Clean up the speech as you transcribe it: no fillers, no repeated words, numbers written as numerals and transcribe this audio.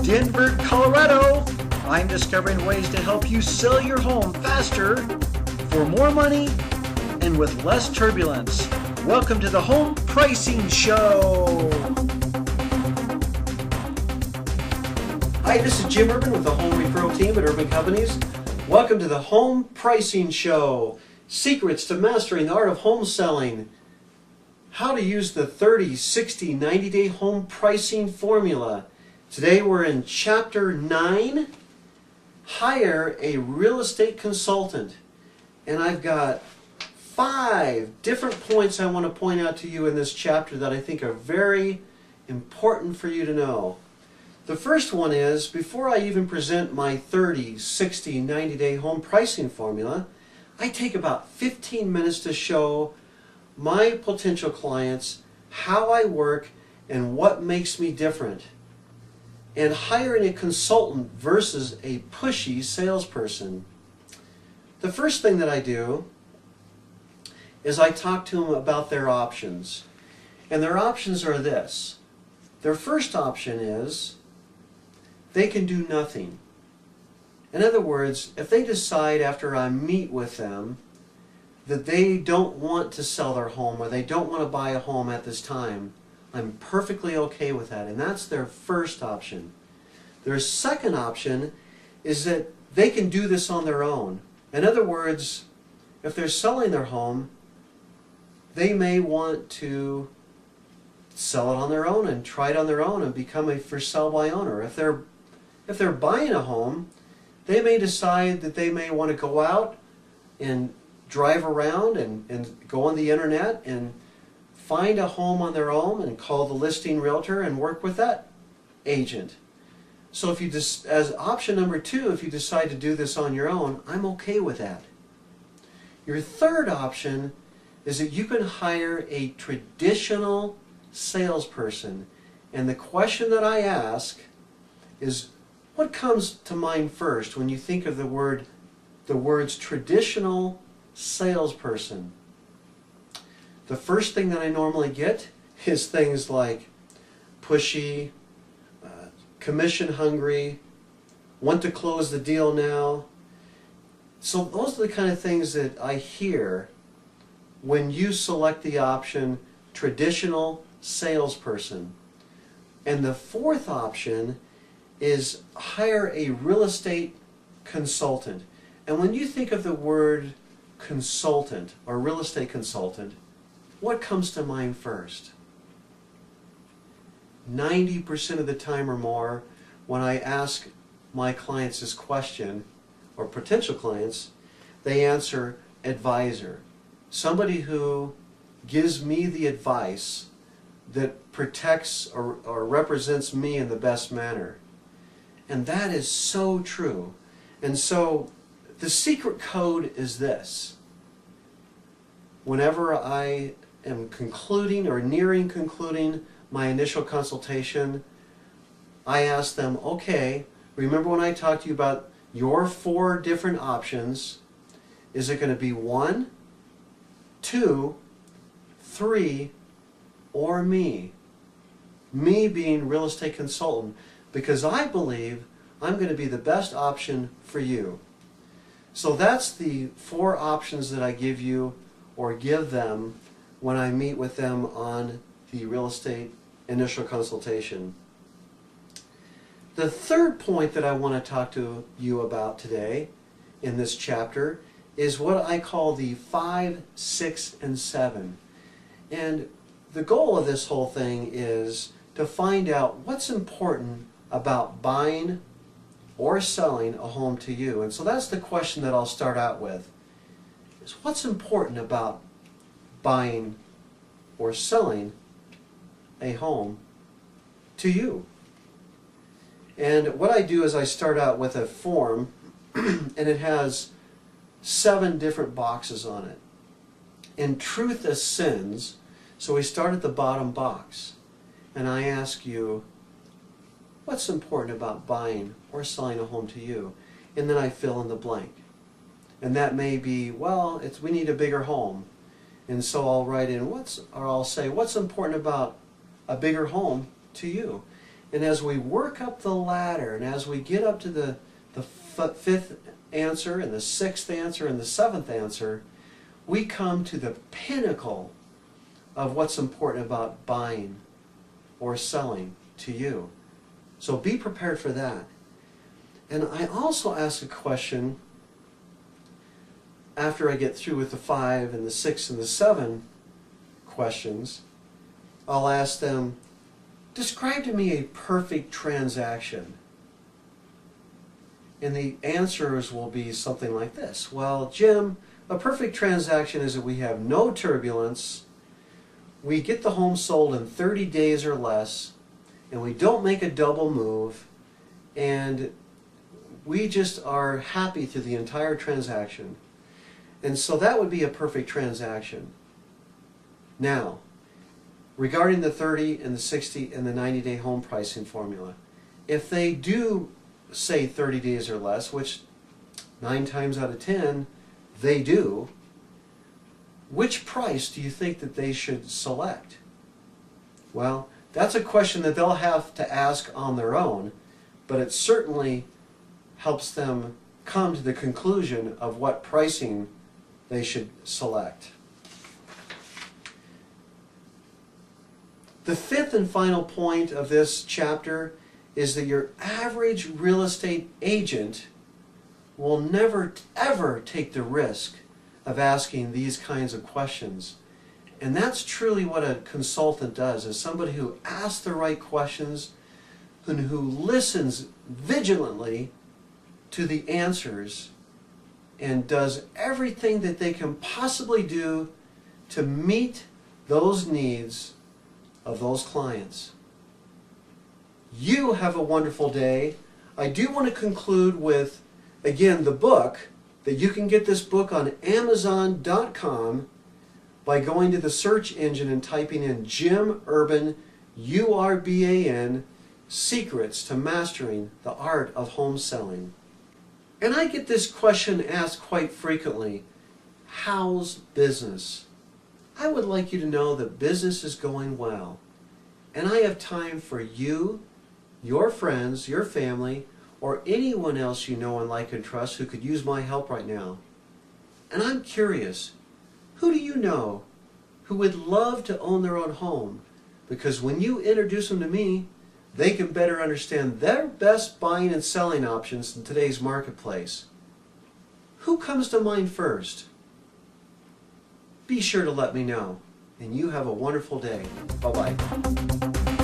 Denver, Colorado. I'm discovering ways to help you sell your home faster, for more money, and with less turbulence. Welcome to the Home Pricing Show. Hi, this is Jim Urban with the Home Referral Team at Urban Companies. Welcome to the Home Pricing Show. Secrets to mastering the art of home selling. How to use the 30, 60, 90-day home pricing formula. Today we're in Chapter 9, Hire a Real Estate Consultant. And I've got 5 different points I want to point out to you in this chapter that I think are very important for you to know. The first one is, before I even present my 30, 60, 90-day home pricing formula, I take about 15 minutes to show my potential clients how I work and what makes me different. And hiring a consultant versus a pushy salesperson. The first thing that I do is I talk to them about their options. And their options are this. Their first option is they can do nothing. In other words, if they decide after I meet with them that they don't want to sell their home or they don't want to buy a home at this time, I'm perfectly okay with that. And that's their first option. Their second option is that they can do this on their own. In other words, if they're selling their home, they may want to sell it on their own and try it on their own and become a for sale by owner. If they're buying a home, they may decide that they may want to go out and drive around and go on the internet and find a home on their own and call the listing realtor and work with that agent. So if you as option number 2, if you decide to do this on your own, I'm okay with that. Your third option is that you can hire a traditional salesperson. And the question that I ask is, what comes to mind first when you think of the words traditional salesperson? The first thing that I normally get is things like pushy, commission hungry, want to close the deal now. So those are the kind of things that I hear when you select the option traditional salesperson. And the fourth option is hire a real estate consultant. And when you think of the word consultant or real estate consultant, what comes to mind first? 90% of the time or more, when I ask my clients this question, or potential clients, they answer advisor. Somebody who gives me the advice that protects or represents me in the best manner. And that is so true. And so the secret code is this. Whenever I am concluding or nearing concluding my initial consultation, I ask them, okay, remember when I talked to you about your 4 different options? Is it going to be 1, 2, 3, or me? Me being real estate consultant, because I believe I'm going to be the best option for you. So that's the 4 options that I give you or give them when I meet with them on the real estate initial consultation. The third point that I want to talk to you about today in this chapter is what I call the 5, 6, and 7. And the goal of this whole thing is to find out what's important about buying or selling a home to you. And so that's the question that I'll start out with. Is what's important about buying or selling a home to you? And what I do is I start out with a form and it has 7 different boxes on it. And truth ascends, so we start at the bottom box. And I ask you, what's important about buying or selling a home to you? And then I fill in the blank. And that may be, well, we need a bigger home. And so I'll write in, I'll say, what's important about a bigger home to you? And as we work up the ladder, and as we get up to the fifth answer, and the sixth answer, and the seventh answer, we come to the pinnacle of what's important about buying or selling to you. So be prepared for that. And I also ask a question after I get through with the 5 and the 6 and the 7 questions. I'll ask them, describe to me a perfect transaction. And the answers will be something like this. Well, Jim, a perfect transaction is that we have no turbulence, we get the home sold in 30 days or less, and we don't make a double move, and we just are happy through the entire transaction. And so that would be a perfect transaction. Now, regarding the 30 and the 60 and the 90-day home pricing formula, if they do say 30 days or less, which 9 times out of 10 they do, which price do you think that they should select? Well, that's a question that they'll have to ask on their own, but it certainly helps them come to the conclusion of what pricing they should select. The fifth and final point of this chapter is that your average real estate agent will never ever take the risk of asking these kinds of questions. And that's truly what a consultant does, is somebody who asks the right questions and who listens vigilantly to the answers and does everything that they can possibly do to meet those needs of those clients. You have a wonderful day. I do want to conclude with, again, the book, that you can get this book on Amazon.com by going to the search engine and typing in Jim Urban, U-R-B-A-N, Secrets to Mastering the Art of Home Selling. And I get this question asked quite frequently, how's business? I would like you to know that business is going well. And I have time for you, your friends, your family, or anyone else you know and like and trust who could use my help right now. And I'm curious, who do you know who would love to own their own home? Because when you introduce them to me, they can better understand their best buying and selling options in today's marketplace. Who comes to mind first? Be sure to let me know. And you have a wonderful day. Bye-bye.